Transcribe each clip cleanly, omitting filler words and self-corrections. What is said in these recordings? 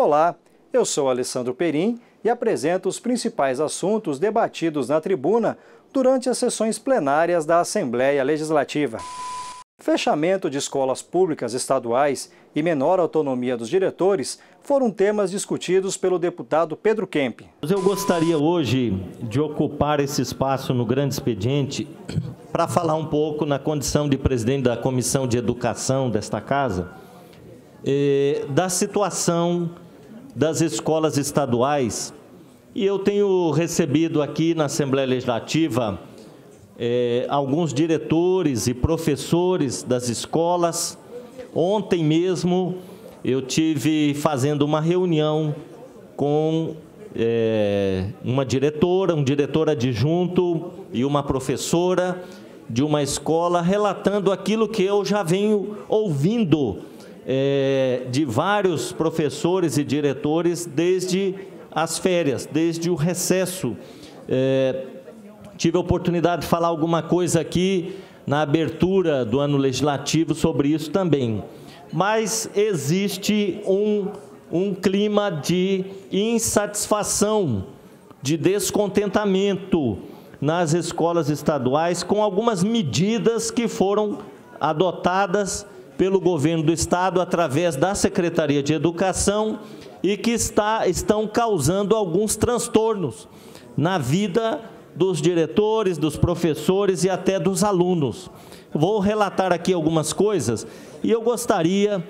Olá, eu sou Alessandro Perim e apresento os principais assuntos debatidos na tribuna durante as sessões plenárias da Assembleia Legislativa. Fechamento de escolas públicas estaduais e menor autonomia dos diretores foram temas discutidos pelo deputado Pedro Kemp. Eu gostaria hoje de ocupar esse espaço no grande expediente para falar um pouco, na condição de presidente da Comissão de Educação desta Casa, da situação das escolas estaduais. E eu tenho recebido aqui na Assembleia Legislativa alguns diretores e professores das escolas. Ontem mesmo eu tive fazendo uma reunião com uma diretora, um diretor adjunto e uma professora de uma escola, relatando aquilo que eu já venho ouvindo de vários professores e diretores desde as férias, desde o recesso. Tive a oportunidade de falar alguma coisa aqui na abertura do ano legislativo sobre isso também. Mas existe um clima de insatisfação, de descontentamento nas escolas estaduais com algumas medidas que foram adotadas pelo governo do Estado através da Secretaria de Educação e que estão causando alguns transtornos na vida dos diretores, dos professores e até dos alunos. Vou relatar aqui algumas coisas e eu gostaria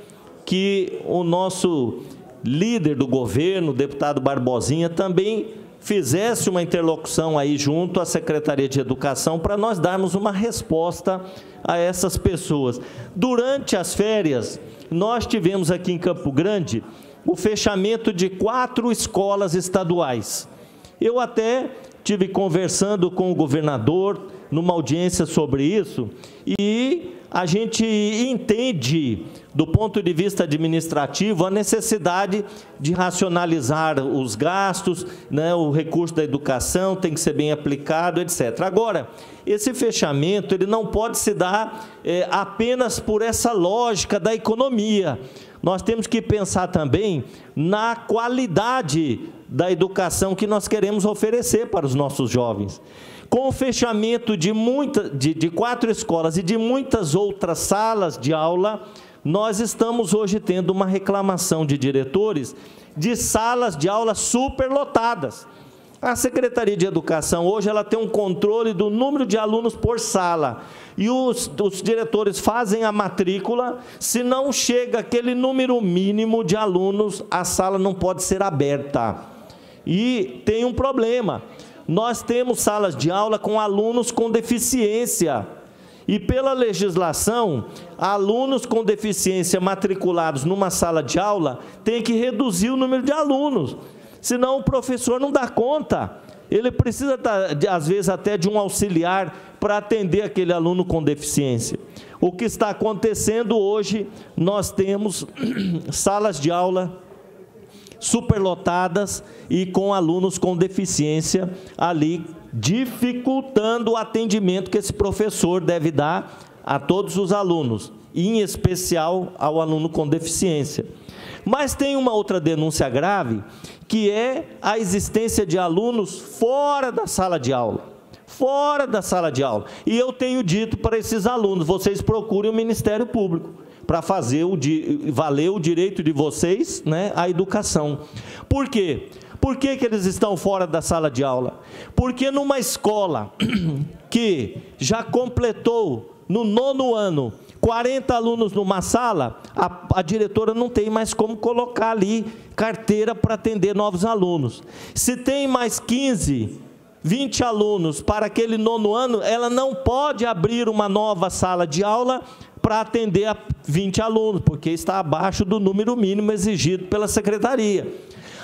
que o nosso líder do governo, o deputado Barbosinha, também fizesse uma interlocução aí junto à Secretaria de Educação para nós darmos uma resposta a essas pessoas. Durante as férias, nós tivemos aqui em Campo Grande o fechamento de 4 escolas estaduais. Eu até tive conversando com o governador numa audiência sobre isso e a gente entende, do ponto de vista administrativo, a necessidade de racionalizar os gastos, né, o recurso da educação tem que ser bem aplicado, etc. Agora, esse fechamento ele não pode se dar apenas por essa lógica da economia. Nós temos que pensar também na qualidade da educação que nós queremos oferecer para os nossos jovens. Com o fechamento de 4 escolas e de muitas outras salas de aula, nós estamos hoje tendo uma reclamação de diretores de salas de aula superlotadas. A Secretaria de Educação hoje ela tem um controle do número de alunos por sala e os diretores fazem a matrícula. Se não chega aquele número mínimo de alunos, a sala não pode ser aberta. E tem um problema. Nós temos salas de aula com alunos com deficiência. E pela legislação, alunos com deficiência matriculados numa sala de aula tem que reduzir o número de alunos. Senão o professor não dá conta. Ele precisa, às vezes, até de um auxiliar para atender aquele aluno com deficiência. O que está acontecendo hoje, nós temos salas de aula superlotadas e com alunos com deficiência ali, dificultando o atendimento que esse professor deve dar a todos os alunos, e em especial ao aluno com deficiência. Mas tem uma outra denúncia grave, que é a existência de alunos fora da sala de aula. Fora da sala de aula. E eu tenho dito para esses alunos, vocês procurem o Ministério Público para fazer valer o direito de vocês, né, à educação. Por quê? Por que eles estão fora da sala de aula? Porque numa escola que já completou, no 9º ano, 40 alunos numa sala, a diretora não tem mais como colocar ali carteira para atender novos alunos. Se tem mais 15, 20 alunos para aquele 9º ano, ela não pode abrir uma nova sala de aula para atender a 20 alunos, porque está abaixo do número mínimo exigido pela secretaria.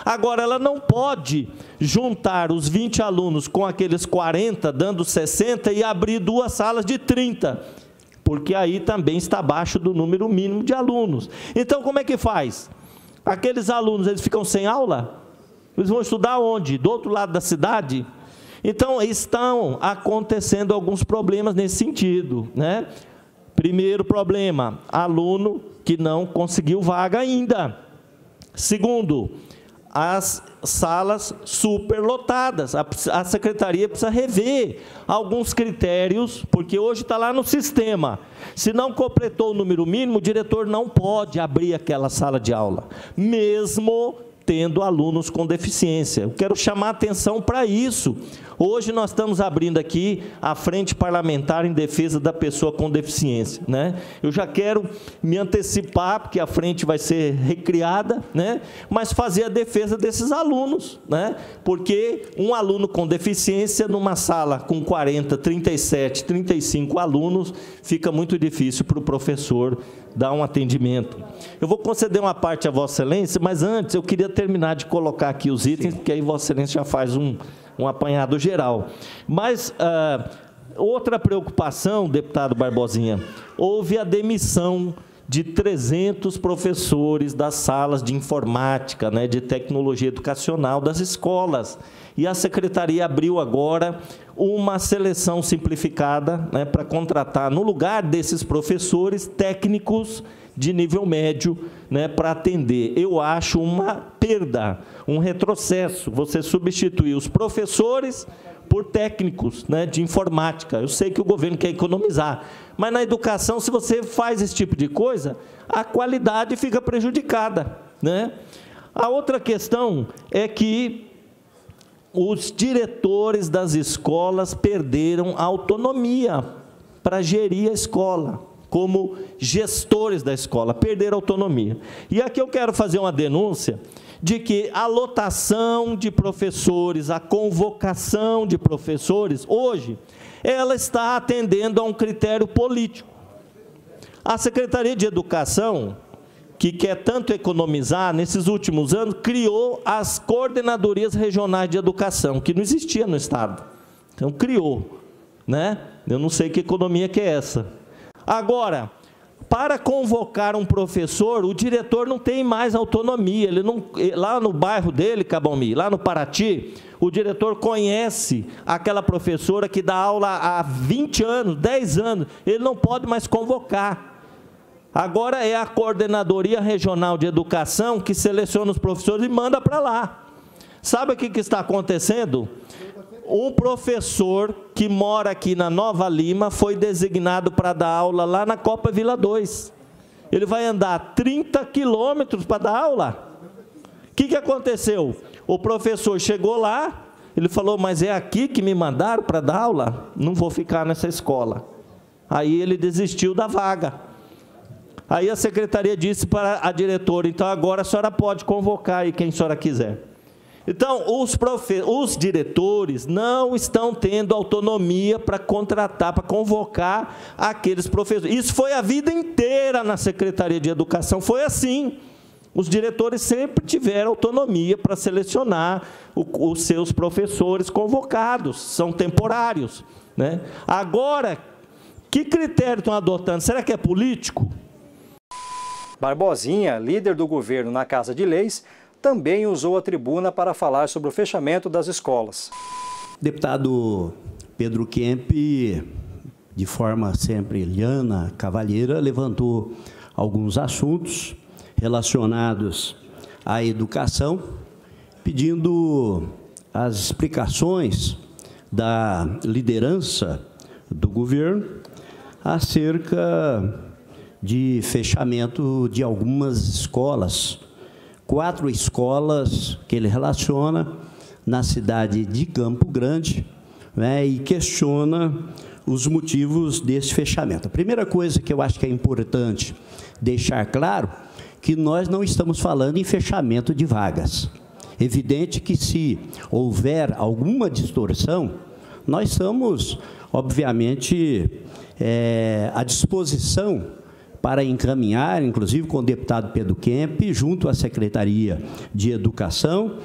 Agora, ela não pode juntar os 20 alunos com aqueles 40, dando 60, e abrir 2 salas de 30, porque aí também está abaixo do número mínimo de alunos. Então, como é que faz? Aqueles alunos, eles ficam sem aula? Eles vão estudar onde? Do outro lado da cidade? Então, estão acontecendo alguns problemas nesse sentido, né? Primeiro problema, aluno que não conseguiu vaga ainda. Segundo, as salas superlotadas. A secretaria precisa rever alguns critérios, porque hoje está lá no sistema. Se não completou o número mínimo, o diretor não pode abrir aquela sala de aula, mesmo tendo alunos com deficiência. Eu quero chamar a atenção para isso. Hoje nós estamos abrindo aqui a Frente Parlamentar em Defesa da Pessoa com Deficiência, né? Eu já quero me antecipar, porque a frente vai ser recriada, né? Mas fazer a defesa desses alunos, né? Porque um aluno com deficiência, numa sala com 40, 37, 35 alunos, fica muito difícil para o professor dar um atendimento. Eu vou conceder uma parte a Vossa Excelência, mas antes eu queria terminar de colocar aqui os itens, porque aí Vossa Excelência já faz um apanhado geral. Mas outra preocupação, deputado Barbosinha, houve a demissão de 300 professores das salas de informática, né, de tecnologia educacional das escolas. E a secretaria abriu agora uma seleção simplificada, né, para contratar, no lugar desses professores, técnicos de nível médio, né, para atender. Eu acho uma perda, um retrocesso, você substituir os professores por técnicos, né, de informática. Eu sei que o governo quer economizar, mas na educação, se você faz esse tipo de coisa, a qualidade fica prejudicada, né? A outra questão é que os diretores das escolas perderam a autonomia para gerir a escola, como gestores da escola, perderam a autonomia. E aqui eu quero fazer uma denúncia de que a lotação de professores, a convocação de professores, hoje, ela está atendendo a um critério político. A Secretaria de Educação, que quer tanto economizar, nesses últimos anos, criou as coordenadorias regionais de educação, que não existia no Estado. Então, criou, né? Eu não sei que economia que é essa. Agora, para convocar um professor, o diretor não tem mais autonomia. Ele não, lá no bairro dele, Cabomí, lá no Paraty, o diretor conhece aquela professora que dá aula há 20 anos, 10 anos, ele não pode mais convocar. Agora é a Coordenadoria Regional de Educação que seleciona os professores e manda para lá. Sabe o que está acontecendo? Um professor que mora aqui na Nova Lima foi designado para dar aula lá na Copa Vila 2. Ele vai andar 30 quilômetros para dar aula. O que aconteceu? O professor chegou lá, ele falou, mas é aqui que me mandaram para dar aula? Não vou ficar nessa escola. Aí ele desistiu da vaga. Aí a secretaria disse para a diretora, então agora a senhora pode convocar aí quem a senhora quiser. Então, os diretores não estão tendo autonomia para contratar, para convocar aqueles professores. Isso foi a vida inteira na Secretaria de Educação, foi assim. Os diretores sempre tiveram autonomia para selecionar os seus professores convocados, são temporários, né? Agora, que critério estão adotando? Será que é político? Barbosinha, líder do governo na Casa de Leis, também usou a tribuna para falar sobre o fechamento das escolas. Deputado Pedro Kemp, de forma sempre liana, cavalheira, levantou alguns assuntos relacionados à educação, pedindo as explicações da liderança do governo acerca de fechamento de algumas escolas, 4 escolas que ele relaciona na cidade de Campo Grande, né, e questiona os motivos desse fechamento. A primeira coisa que eu acho que é importante deixar claro, que nós não estamos falando em fechamento de vagas. Evidente que se houver alguma distorção, nós estamos, obviamente, à disposição para encaminhar, inclusive com o deputado Pedro Kemp, junto à Secretaria de Educação,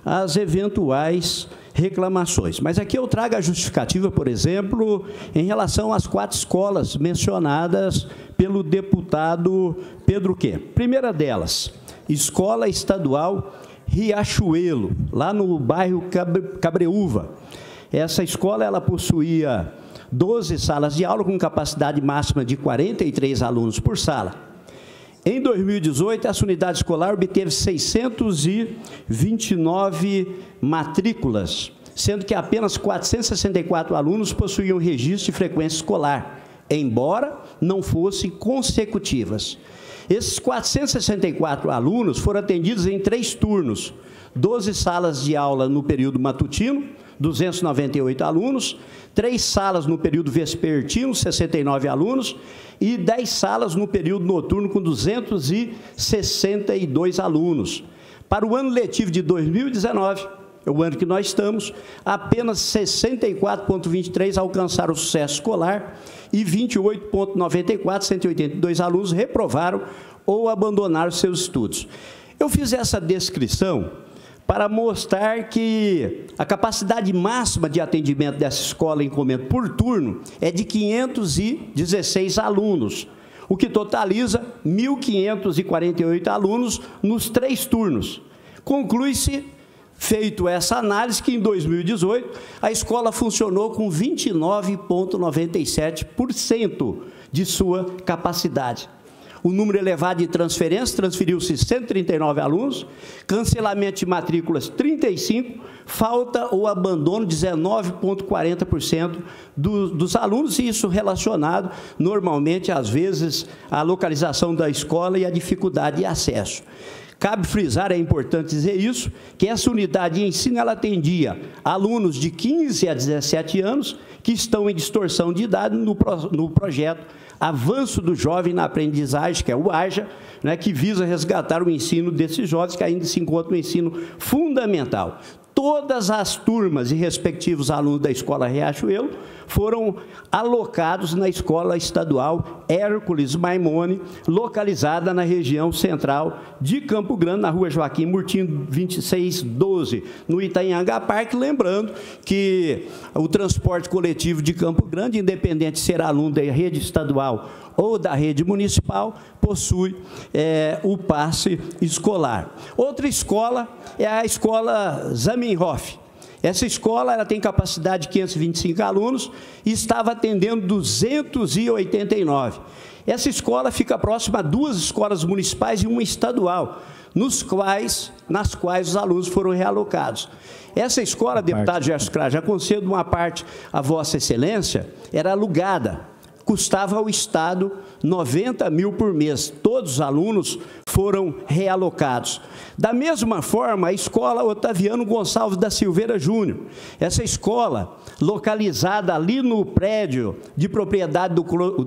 as eventuais reclamações. Mas aqui eu trago a justificativa, por exemplo, em relação às 4 escolas mencionadas pelo deputado Pedro Kemp. Primeira delas, Escola Estadual Riachuelo, lá no bairro Cabreúva. Essa escola, ela possuía 12 salas de aula com capacidade máxima de 43 alunos por sala. Em 2018, essa unidade escolar obteve 629 matrículas, sendo que apenas 464 alunos possuíam registro de frequência escolar, embora não fossem consecutivas. Esses 464 alunos foram atendidos em 3 turnos, 12 salas de aula no período matutino, 298 alunos, 3 salas no período vespertino, 69 alunos, e 10 salas no período noturno, com 262 alunos. Para o ano letivo de 2019, o ano que nós estamos, apenas 64,23 alcançaram o sucesso escolar e 28,94, 182 alunos reprovaram ou abandonaram seus estudos. Eu fiz essa descrição para mostrar que a capacidade máxima de atendimento dessa escola em Comento por turno é de 516 alunos, o que totaliza 1.548 alunos nos 3 turnos. Conclui-se, feito essa análise, que em 2018 a escola funcionou com 29,97% de sua capacidade. O número elevado de transferências, transferiu-se 139 alunos, cancelamento de matrículas 35, falta ou abandono 19,40% dos alunos, e isso relacionado normalmente, às vezes, à localização da escola e à dificuldade de acesso. Cabe frisar, é importante dizer isso, que essa unidade de ensino ela atendia alunos de 15 a 17 anos que estão em distorção de idade no projeto Avanço do Jovem na Aprendizagem, que é o AJA, né, que visa resgatar o ensino desses jovens que ainda se encontram no ensino fundamental. Todas as turmas e respectivos alunos da Escola Riachuelo foram alocados na Escola Estadual Hércules Maimone, localizada na região central de Campo Grande, na Rua Joaquim Murtinho, 2612, no Itanhangá Parque. Lembrando que o transporte coletivo de Campo Grande, independente de ser aluno da rede estadual ou da rede municipal, possui o passe escolar. Outra escola é a Escola Zamenhof. Essa escola ela tem capacidade de 525 alunos e estava atendendo 289. Essa escola fica próxima a 2 escolas municipais e uma estadual, nas quais os alunos foram realocados. Essa escola, deputado Gerson Crá, já concedo uma parte a Vossa Excelência, era alugada, custava ao Estado 90 mil por mês. Todos os alunos foram realocados. Da mesma forma, a Escola Otaviano Gonçalves da Silveira Júnior. Essa escola, localizada ali no prédio de propriedade do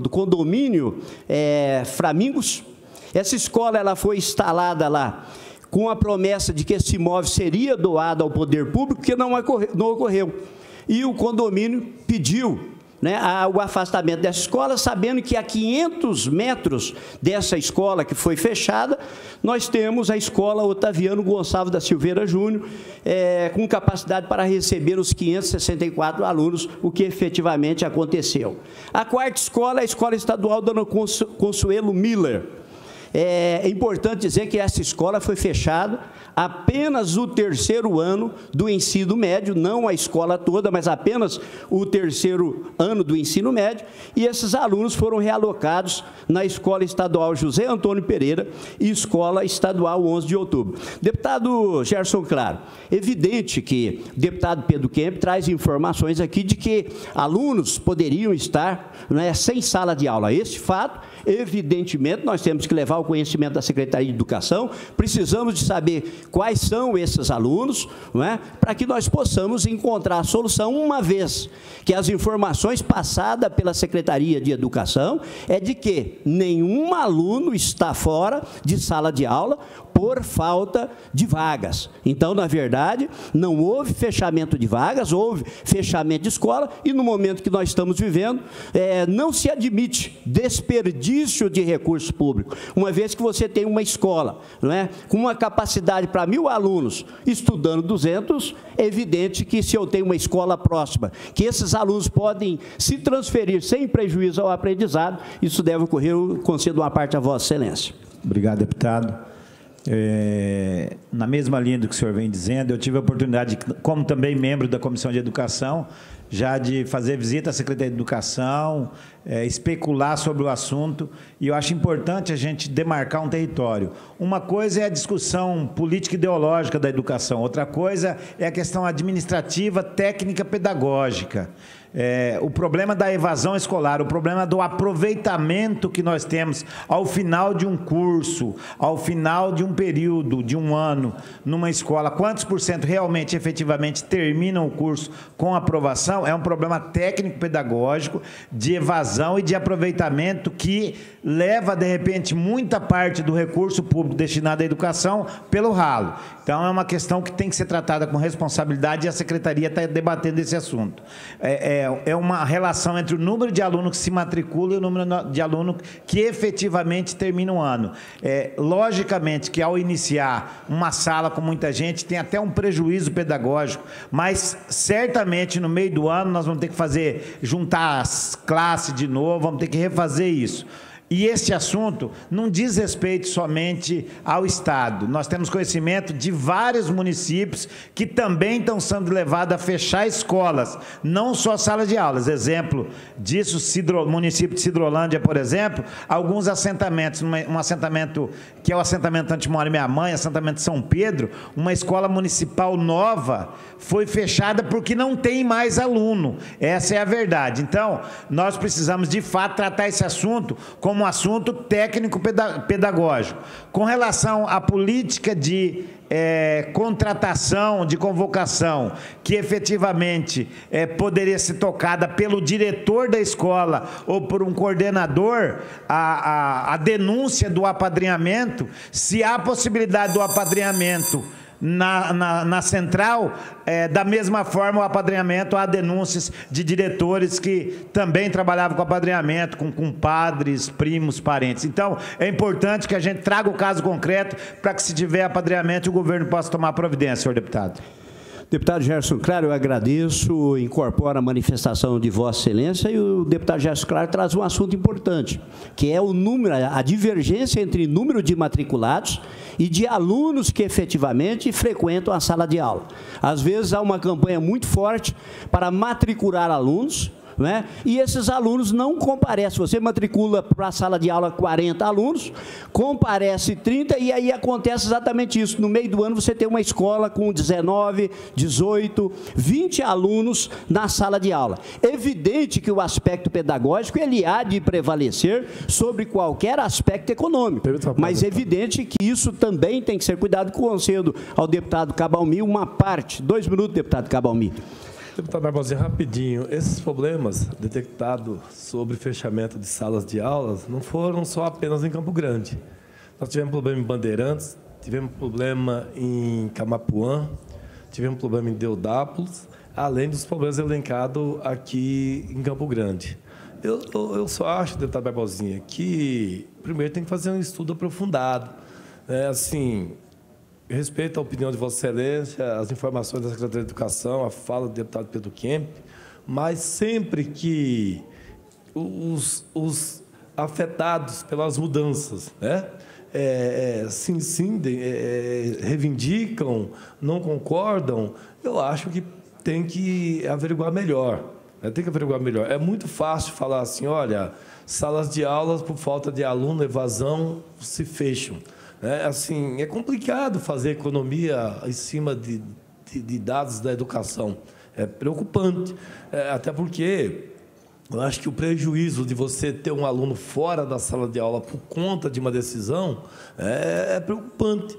condomínio Flamingos, essa escola ela foi instalada lá com a promessa de que esse imóvel seria doado ao poder público, que não ocorreu. E o condomínio pediu o afastamento dessa escola, sabendo que a 500 metros dessa escola que foi fechada, nós temos a Escola Otaviano Gonçalves da Silveira Júnior, com capacidade para receber os 564 alunos, o que efetivamente aconteceu. A quarta escola é a Escola Estadual Dona Consuelo Miller. É importante dizer que essa escola foi fechada apenas o 3º ano do ensino médio, não a escola toda, mas apenas o 3º ano do ensino médio, e esses alunos foram realocados na Escola Estadual José Antônio Pereira e Escola Estadual 11 de Outubro. Deputado Gerson Claro, evidente que o deputado Pedro Kemp traz informações aqui de que alunos poderiam estar sem sala de aula. Esse fato, evidentemente, nós temos que levar ao conhecimento da Secretaria de Educação, precisamos de saber quais são esses alunos, para que nós possamos encontrar a solução, uma vez que as informações passadas pela Secretaria de Educação é de que nenhum aluno está fora de sala de aula por falta de vagas. Então, na verdade, não houve fechamento de vagas, houve fechamento de escola, e no momento que nós estamos vivendo, não se admite desperdício de recurso público, uma vez que você tem uma escola, com uma capacidade para 1.000 alunos, estudando 200, é evidente que se eu tenho uma escola próxima, que esses alunos podem se transferir sem prejuízo ao aprendizado, isso deve ocorrer. Eu concedo uma parte a Vossa Excelência. Obrigado, deputado. Na mesma linha do que o senhor vem dizendo, eu tive a oportunidade, como também membro da Comissão de Educação, já de fazer visita à Secretaria de Educação, especular sobre o assunto, e eu acho importante a gente demarcar um território. Uma coisa é a discussão política e ideológica da educação, outra coisa é a questão administrativa, técnica, pedagógica. O problema da evasão escolar, o problema do aproveitamento que nós temos ao final de um curso, ao final de um período, de um ano, numa escola, quantos por cento realmente, efetivamente, terminam o curso com aprovação, é um problema técnico-pedagógico de evasão e de aproveitamento que leva, de repente, muita parte do recurso público destinado à educação pelo ralo. Então, é uma questão que tem que ser tratada com responsabilidade e a Secretaria está debatendo esse assunto. É uma relação entre o número de alunos que se matriculam e o número de alunos que efetivamente terminam o ano. Logicamente que, ao iniciar uma sala com muita gente, tem até um prejuízo pedagógico, mas, certamente, no meio do ano, nós vamos ter que juntar as classes de novo, vamos ter que refazer isso. E esse assunto não diz respeito somente ao Estado. Nós temos conhecimento de vários municípios que também estão sendo levados a fechar escolas, não só salas de aulas. Exemplo disso, o município de Sidrolândia, por exemplo, alguns assentamentos, um assentamento que é o assentamento onde mora minha mãe, assentamento São Pedro, uma escola municipal nova foi fechada porque não tem mais aluno. Essa é a verdade. Então, nós precisamos, de fato, tratar esse assunto como um assunto técnico-pedagógico. Com relação à política de contratação, de convocação, que efetivamente poderia ser tocada pelo diretor da escola ou por um coordenador, a denúncia do apadrinhamento, se há possibilidade do apadrinhamento na central, da mesma forma o apadrinhamento, há denúncias de diretores que também trabalhavam com apadrinhamento, com padres, primos, parentes. Então, é importante que a gente traga o caso concreto para que, se tiver apadrinhamento, o governo possa tomar providência, senhor deputado. Deputado Gerson Claro, eu agradeço, incorporo a manifestação de Vossa Excelência, e o deputado Gerson Claro traz um assunto importante, que é o número, a divergência entre número de matriculados e de alunos que efetivamente frequentam a sala de aula. Às vezes há uma campanha muito forte para matricular alunos, né? E esses alunos não comparecem. Você matricula para a sala de aula 40 alunos, comparece 30, e aí acontece exatamente isso. No meio do ano você tem uma escola com 19, 18, 20 alunos na sala de aula. Evidente que o aspecto pedagógico ele há de prevalecer sobre qualquer aspecto econômico, mas é evidente que isso também tem que ser cuidado. Concedo ao deputado Cabalmi uma parte. 2 minutos, deputado Cabalmi. Deputado Barbosinha, rapidinho, esses problemas detectados sobre fechamento de salas de aulas não foram só apenas em Campo Grande. Nós tivemos problema em Bandeirantes, tivemos problema em Camapuã, tivemos problema em Deodápolis, além dos problemas elencados aqui em Campo Grande. Eu só acho, deputado Barbosinha, que primeiro tem que fazer um estudo aprofundado. Assim, respeito a opinião de Vossa Excelência, as informações da Secretaria de Educação, a fala do deputado Pedro Kemp, mas sempre que os afetados pelas mudanças, se incendem, reivindicam, não concordam, eu acho que tem que averiguar melhor. Tem que averiguar melhor. É muito fácil falar assim, olha, salas de aulas, por falta de aluno, evasão, se fecham. Assim, é complicado fazer economia em cima de dados da educação. É preocupante, até porque eu acho que o prejuízo de você ter um aluno fora da sala de aula por conta de uma decisão é preocupante.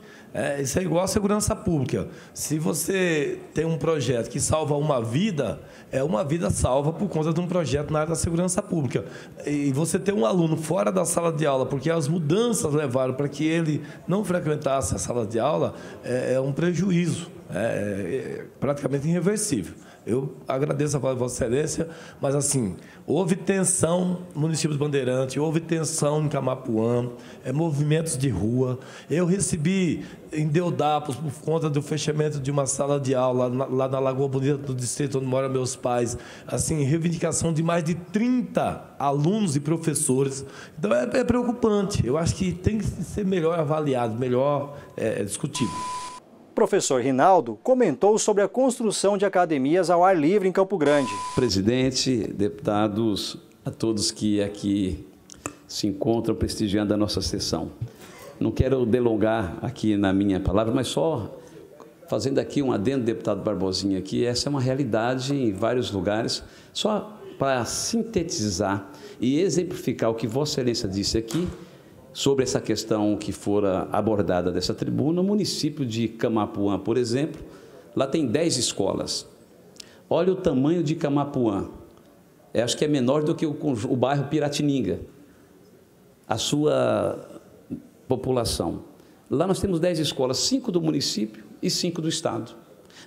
Isso é igual à segurança pública. Se você tem um projeto que salva uma vida, é uma vida salva por conta de um projeto na área da segurança pública. E você ter um aluno fora da sala de aula, porque as mudanças levaram para que ele não frequentasse a sala de aula, é um prejuízo, praticamente irreversível. Eu agradeço a fala de Vossa Excelência, mas, assim, houve tensão no município de Bandeirantes, houve tensão em Camapuã, movimentos de rua. Eu recebi em Deodápolis, por conta do fechamento de uma sala de aula lá na Lagoa Bonita, do distrito onde moram meus pais, assim, reivindicação de mais de 30 alunos e professores. Então, é preocupante. Eu acho que tem que ser melhor avaliado, melhor discutido. professor Rinaldo comentou sobre a construção de academias ao ar livre em Campo Grande. Presidente, deputados, a todos que aqui se encontram prestigiando a nossa sessão. Não quero delongar aqui na minha palavra, mas só fazendo aqui um adendo, deputado Barbosinha, que essa é uma realidade em vários lugares, só para sintetizar e exemplificar o que Vossa Excelência disse aqui, sobre essa questão que fora abordada dessa tribuna. O município de Camapuã, por exemplo, lá tem 10 escolas. Olha o tamanho de Camapuã. Acho que é menor do que o bairro Piratininga, a sua população. Lá nós temos 10 escolas, 5 do município e 5 do estado.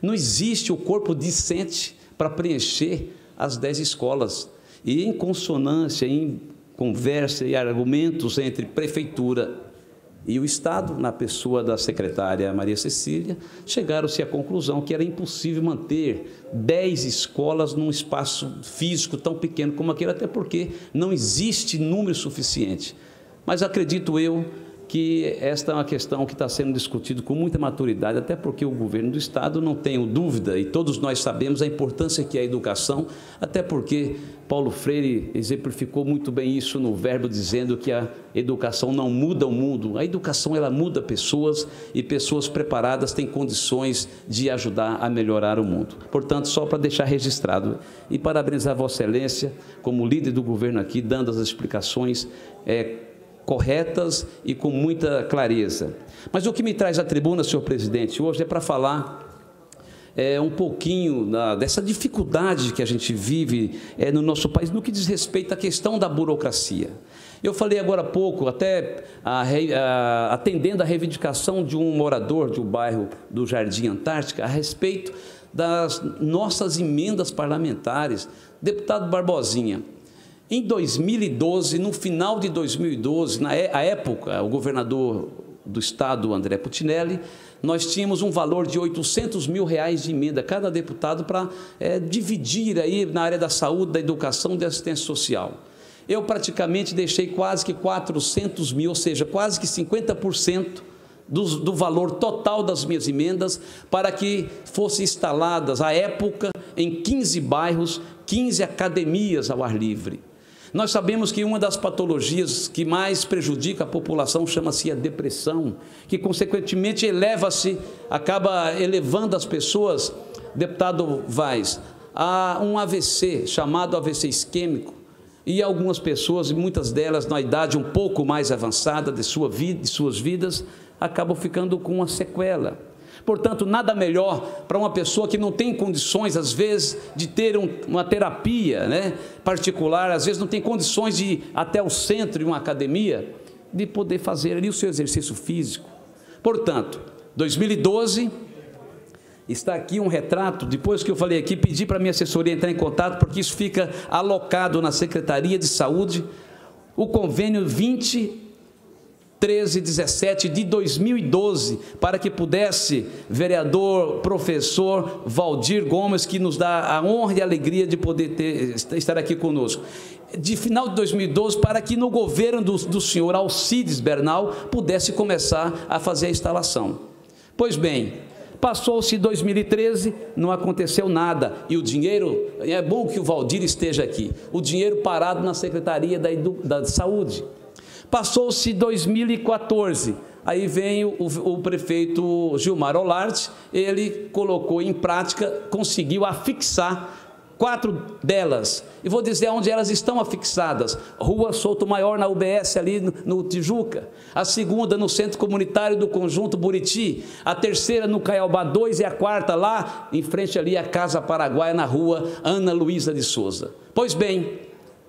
Não existe o corpo discente para preencher as 10 escolas. E em consonância, em conversa e argumentos entre prefeitura e o estado, na pessoa da secretária Maria Cecília, chegaram-se à conclusão que era impossível manter 10 escolas num espaço físico tão pequeno como aquele, até porque não existe número suficiente. Mas acredito eu que esta é uma questão que está sendo discutida com muita maturidade, até porque o governo do estado, não tenho dúvida, e todos nós sabemos a importância que é a educação, até porque Paulo Freire exemplificou muito bem isso no verbo, dizendo que a educação não muda o mundo, a educação ela muda pessoas, e pessoas preparadas têm condições de ajudar a melhorar o mundo. Portanto, só para deixar registrado, e parabenizar Vossa Excelência como líder do governo aqui, dando as explicações corretas e com muita clareza. Mas o que me traz à tribuna, senhor presidente, hoje é para falar um pouquinho dessa dificuldade que a gente vive no nosso país, no que diz respeito à questão da burocracia. Eu falei agora há pouco, até atendendo à reivindicação de um morador de um bairro do Jardim Antártica, a respeito das nossas emendas parlamentares. Deputado Barbosinha, em 2012, no final de 2012, na época, o governador do estado, André Putinelli, nós tínhamos um valor de R$800 mil de emenda, cada deputado, para dividir aí na área da saúde, da educação e da assistência social. Eu praticamente deixei quase que 400 mil, ou seja, quase que 50% do valor total das minhas emendas, para que fossem instaladas, à época, em 15 bairros, 15 academias ao ar livre. Nós sabemos que uma das patologias que mais prejudica a população chama-se a depressão, que consequentemente acaba elevando as pessoas, deputado Vaz, a um AVC, chamado AVC isquêmico, e algumas pessoas, muitas delas na idade um pouco mais avançada de suas vidas, acabam ficando com uma sequela. Portanto, nada melhor para uma pessoa que não tem condições, às vezes, de ter uma terapia particular, às vezes não tem condições de ir até o centro de uma academia, de poder fazer ali o seu exercício físico. Portanto, 2012, está aqui um retrato, depois que eu falei aqui, pedi para a minha assessoria entrar em contato, porque isso fica alocado na Secretaria de Saúde, o convênio 2013-17 de 2012, para que pudesse, vereador, professor Valdir Gomes, que nos dá a honra e a alegria de poder estar aqui conosco, de final de 2012, para que no governo do senhor Alcides Bernal pudesse começar a fazer a instalação. Pois bem, passou-se 2013, não aconteceu nada, e o dinheiro, é bom que o Valdir esteja aqui, o dinheiro parado na Secretaria da Saúde. Passou-se 2014, aí vem o prefeito Gilmar Olarte, ele colocou em prática, conseguiu afixar 4 delas, e vou dizer onde elas estão afixadas: Rua Souto Maior, na UBS, ali no Tijuca; a segunda no Centro Comunitário do Conjunto Buriti; a terceira no Caiobá 2, e a quarta lá, em frente ali à Casa Paraguaia, na Rua Ana Luísa de Souza. Pois bem,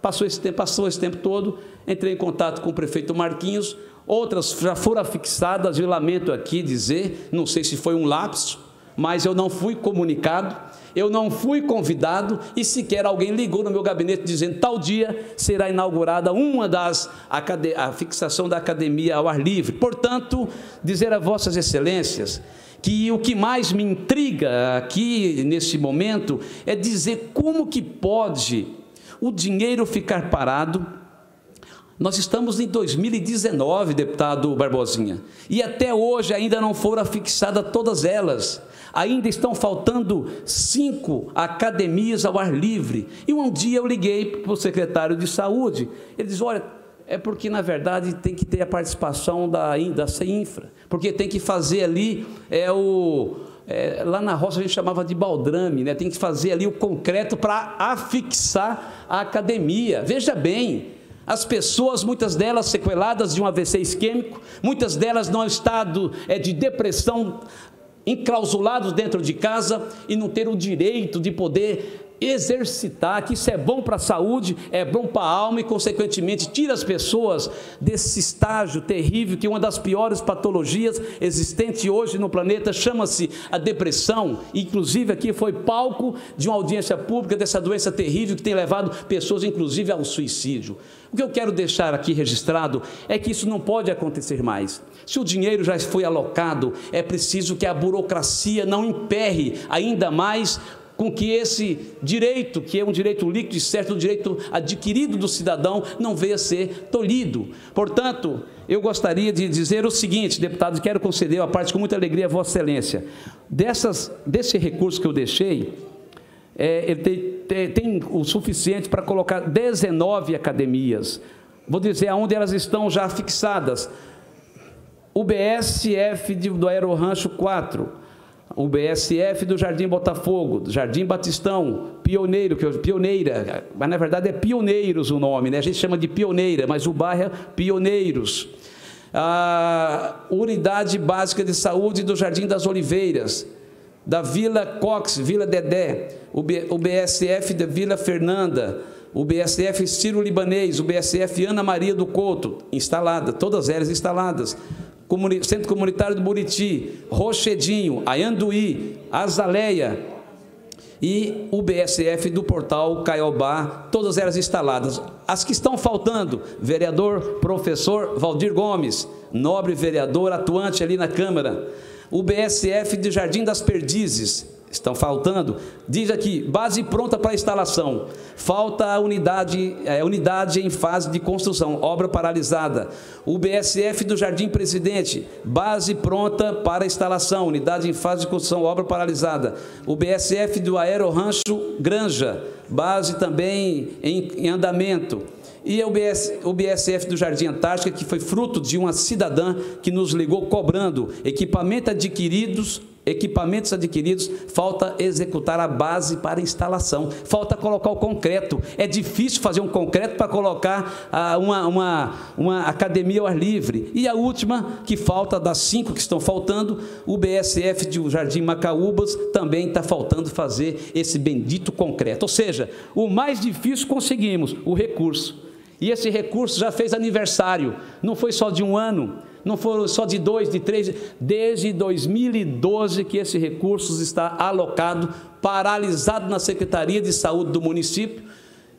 passou esse tempo todo, entrei em contato com o prefeito Marquinhos, outras já foram afixadas, eu lamento aqui dizer, não sei se foi um lapso, mas eu não fui comunicado, eu não fui convidado, e sequer alguém ligou no meu gabinete dizendo: tal dia será inaugurada a fixação da academia ao ar livre. Portanto, dizer a Vossas Excelências que o que mais me intriga aqui nesse momento é dizer como que pode o dinheiro ficar parado. Nós estamos em 2019, deputado Barbosinha, e até hoje ainda não foram fixadas todas elas. Ainda estão faltando 5 academias ao ar livre. E um dia eu liguei para o secretário de Saúde, ele diz, olha, é porque, na verdade, tem que ter a participação da CEINFRA, porque tem que fazer ali, lá na roça a gente chamava de baldrame, né? Tem que fazer ali o concreto para afixar a academia. Veja bem, as pessoas, muitas delas sequeladas de um AVC isquêmico, muitas delas no estado de depressão, enclausulados dentro de casa e não ter o direito de poder exercitar, que isso é bom para a saúde, é bom para a alma e, consequentemente, tira as pessoas desse estágio terrível, que é uma das piores patologias existentes hoje no planeta, chama-se a depressão. Inclusive, aqui foi palco de uma audiência pública dessa doença terrível que tem levado pessoas, inclusive, ao suicídio. O que eu quero deixar aqui registrado é que isso não pode acontecer mais. Se o dinheiro já foi alocado, é preciso que a burocracia não emperre ainda mais com que esse direito, que é um direito líquido e certo, um direito adquirido do cidadão, não venha a ser tolhido. Portanto, eu gostaria de dizer o seguinte, deputado, quero conceder a parte com muita alegria a Vossa Excelência. Desse recurso que eu deixei, ele tem o suficiente para colocar 19 academias. Vou dizer aonde elas estão já fixadas. O BSF do Aerorancho 4, o BSF do Jardim Botafogo, do Jardim Batistão, Pioneira, mas na verdade é Pioneiros o nome, né? A gente chama de Pioneira, mas o bairro é Pioneiros. A Unidade Básica de Saúde do Jardim das Oliveiras, da Vila Cox, Vila Dedé, o BSF da Vila Fernanda, o BSF Sírio-Libanês, o BSF Ana Maria do Couto, instalada, todas elas instaladas. Centro Comunitário do Buriti, Rochedinho, Ayanduí, Azaleia e o BSF do Portal Caiobá, todas elas instaladas. As que estão faltando, vereador professor Valdir Gomes, nobre vereador atuante ali na Câmara, o BSF de Jardim das Perdizes, estão faltando, diz aqui, base pronta para instalação, falta a unidade em fase de construção, obra paralisada. O BSF do Jardim Presidente, base pronta para instalação, unidade em fase de construção, obra paralisada. O BSF do Aerorancho Granja, base também em andamento. E o BSF do Jardim Antártica, que foi fruto de uma cidadã que nos ligou cobrando equipamentos adquiridos, falta executar a base para instalação, falta colocar o concreto. É difícil fazer um concreto para colocar uma academia ao ar livre. E a última, que falta, das 5 que estão faltando, o BSF do Jardim Macaúbas também está faltando fazer esse bendito concreto. Ou seja, o mais difícil conseguimos, o recurso. E esse recurso já fez aniversário, não foi só de um ano, não foram só de 2, de 3, desde 2012 que esse recurso está alocado, paralisado na Secretaria de Saúde do município,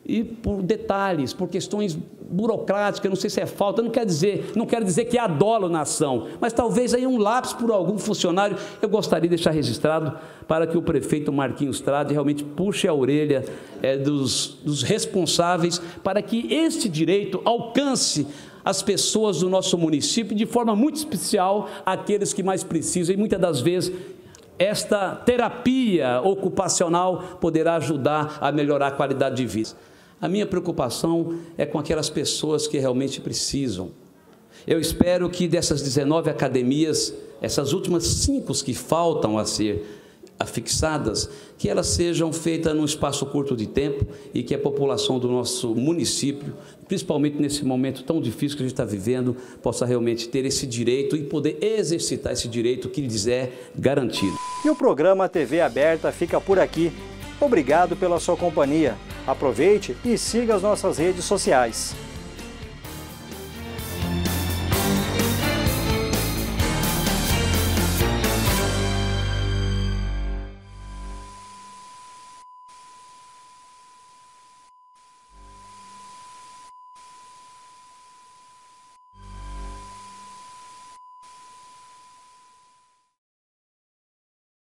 e por detalhes, por questões burocráticas, não sei se é falta, não quero dizer que há dolo na ação, mas talvez aí um lápis por algum funcionário. Eu gostaria de deixar registrado para que o prefeito Marquinhos Trade realmente puxe a orelha dos responsáveis para que este direito alcance as pessoas do nosso município, de forma muito especial aqueles que mais precisam, e muitas das vezes esta terapia ocupacional poderá ajudar a melhorar a qualidade de vida. A minha preocupação é com aquelas pessoas que realmente precisam. Eu espero que dessas 19 academias, essas últimas 5 que faltam a ser afixadas, que elas sejam feitas num espaço curto de tempo e que a população do nosso município, principalmente nesse momento tão difícil que a gente está vivendo, possa realmente ter esse direito e poder exercitar esse direito que lhes é garantido. E o programa TV Aberta fica por aqui. Obrigado pela sua companhia. Aproveite e siga as nossas redes sociais.